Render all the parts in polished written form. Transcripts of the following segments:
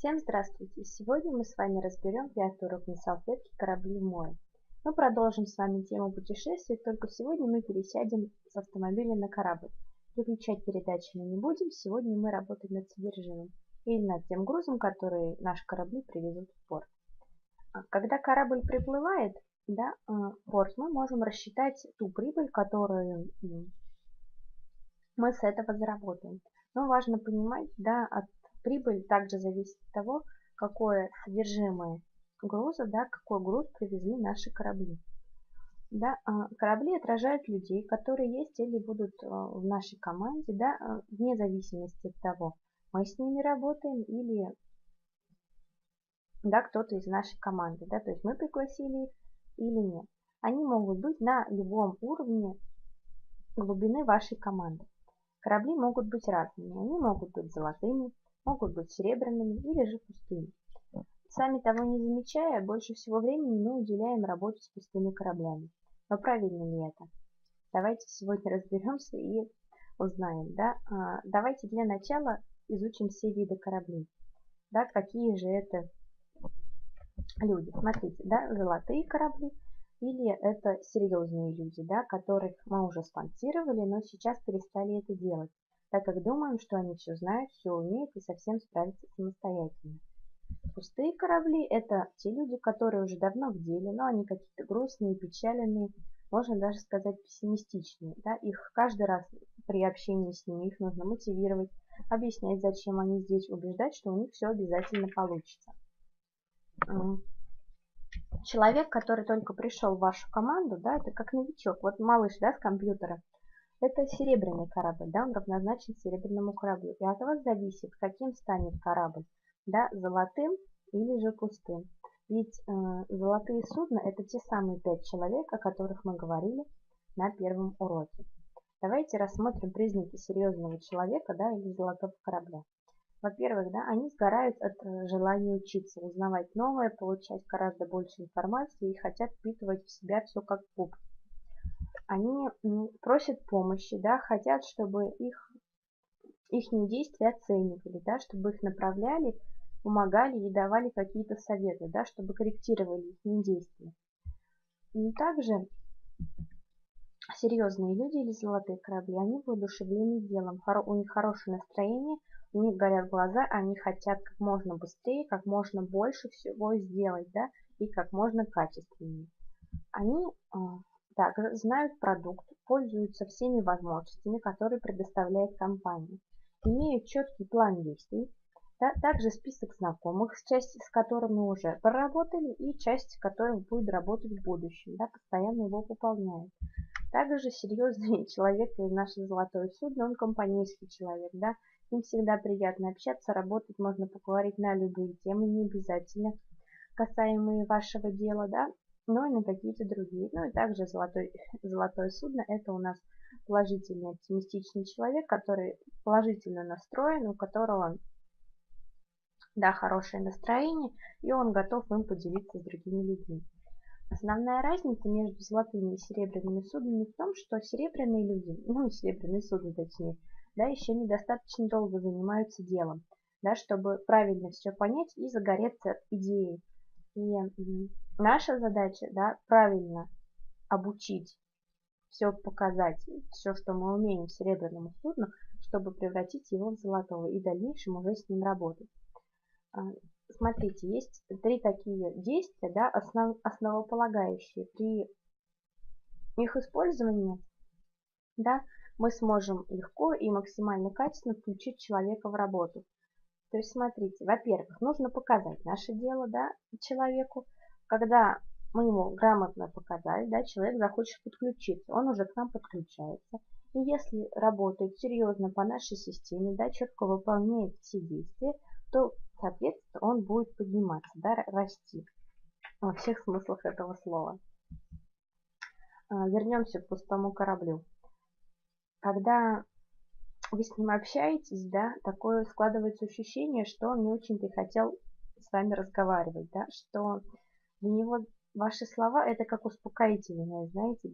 Всем здравствуйте! Сегодня мы с вами разберем пятый урок на салфетке «Корабли в море». Мы продолжим с вами тему путешествий, только сегодня мы пересядем с автомобиля на корабль. Переключать передачи мы не будем, сегодня мы работаем над содержимым или над тем грузом, который наши корабли привезут в порт. Когда корабль приплывает в порт, мы можем рассчитать ту прибыль, которую мы с этого заработаем. Но важно понимать, от прибыли также зависит от того, какое содержимое груза, какой груз привезли наши корабли. Корабли отражают людей, которые есть или будут в нашей команде, вне зависимости от того, мы с ними работаем или кто-то из нашей команды, то есть мы пригласили их или нет. Они могут быть на любом уровне глубины вашей команды. Корабли могут быть разными, они могут быть золотыми, могут быть серебряными или же пустыми. Сами того не замечая, больше всего времени мы уделяем работе с пустыми кораблями. Но правильно ли это? Давайте сегодня разберемся и узнаем. Давайте для начала изучим все виды кораблей. Какие же это люди. Смотрите, золотые корабли или это серьезные люди, которых мы уже спонсировали, но сейчас перестали это делать, так как думаем, что они все знают, все умеют и совсем справятся самостоятельно. Пустые корабли – это те люди, которые уже давно в деле, но они какие-то грустные, печаленные, можно даже сказать пессимистичные. Их каждый раз при общении с ними их нужно мотивировать, объяснять, зачем они здесь, убеждать, что у них все обязательно получится. Человек, который только пришел в вашу команду, это как новичок, вот малыш, с компьютера. Это серебряный корабль, он равнозначен серебряному кораблю. И от вас зависит, каким станет корабль, золотым или же пустым. Ведь золотые судна – это те самые 5 человек, о которых мы говорили на первом уроке. Давайте рассмотрим признаки серьезного человека, или золотого корабля. Во-первых, они сгорают от желания учиться, узнавать новое, получать гораздо больше информации и хотят впитывать в себя все как пуп. Они просят помощи, хотят, чтобы их действия оценивали, чтобы их направляли, помогали и давали какие-то советы, чтобы корректировали их действия. И также серьезные люди или золотые корабли, они воодушевлены делом, у них хорошее настроение, у них горят глаза, они хотят как можно быстрее, как можно больше всего сделать, и как можно качественнее. Они также знают продукт, пользуются всеми возможностями, которые предоставляет компания, имеют четкий план действий, также список знакомых, часть с которыми уже проработали и часть с которых будет работать в будущем, постоянно его пополняют. Также серьезный человек из нашего золотое судно, он компанейский человек, с ним всегда приятно общаться, работать, можно поговорить на любые темы, не обязательно касаемые вашего дела, но и на какие-то другие. Ну и также золотое судно – это у нас положительный, оптимистичный человек, который положительно настроен, у которого хорошее настроение, и он готов им поделиться с другими людьми. Основная разница между золотыми и серебряными суднами в том, что серебряные люди, серебряные судна точнее, еще недостаточно долго занимаются делом, чтобы правильно все понять и загореться идеей. И наша задача, правильно обучить, все показать, все, что мы умеем серебряному судну, чтобы превратить его в золотого и в дальнейшем уже с ним работать. Смотрите, есть 3 такие действия, основополагающие. При их использовании, мы сможем легко и максимально качественно включить человека в работу. То есть, смотрите, во-первых, нужно показать наше дело, человеку. Когда мы ему грамотно показали, человек захочет подключиться, он уже к нам подключается. И если работает серьезно по нашей системе, четко выполняет все действия, то соответственно, он будет подниматься, расти во всех смыслах этого слова. Вернемся к пустому кораблю. Когда вы с ним общаетесь, такое складывается ощущение, что он не очень-то хотел с вами разговаривать, что для него ваши слова это как успокоительное, знаете,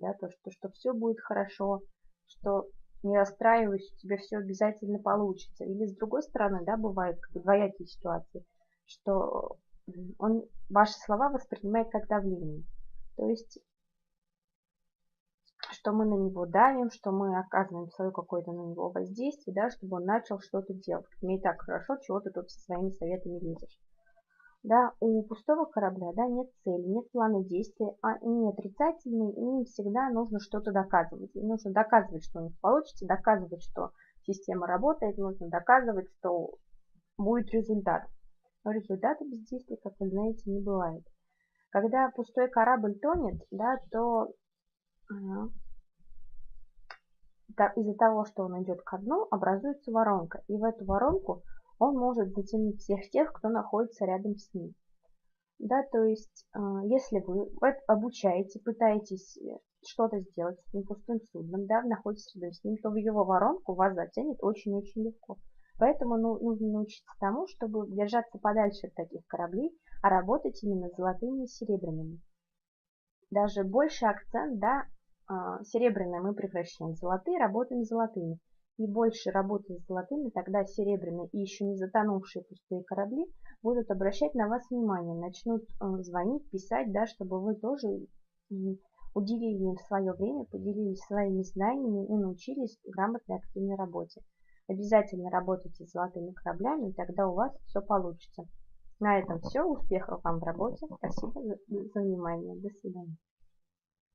что все будет хорошо, что не расстраивайся, у тебя все обязательно получится. Или с другой стороны, бывают двоякие ситуации, что он ваши слова воспринимает как давление. То есть, что мы на него давим, что мы оказываем свое какое-то на него воздействие, да, чтобы он начал что-то делать. Мне и так хорошо, чего ты тут со своими советами лезешь. Да, у пустого корабля, да, нет цели, нет плана действия, а они отрицательные, и им всегда нужно что-то доказывать. Им нужно доказывать, что у них получится, доказывать, что система работает, нужно доказывать, что будет результат. Но результата без действия, как вы знаете, не бывает. Когда пустой корабль тонет, да, то из-за того, что он идет ко дну, образуется воронка. И в эту воронку он может затянуть всех тех, кто находится рядом с ним. Да, то есть, если вы обучаете, пытаетесь что-то сделать с этим пустым судном, да, находитесь рядом с ним, то в его воронку вас затянет очень-очень легко. Поэтому нужно научиться тому, чтобы держаться подальше от таких кораблей, а работать именно с золотыми и серебряными. Даже больше акцент, да, серебряные мы превращаем в золотые, работаем с золотыми. И больше работая с золотыми, тогда серебряные и еще не затонувшие пустые корабли будут обращать на вас внимание, начнут звонить, писать, да, чтобы вы тоже уделили им свое время, поделились своими знаниями и научились грамотной активной работе. Обязательно работайте с золотыми кораблями, и тогда у вас все получится. На этом все. Успехов вам в работе. Спасибо за внимание. До свидания.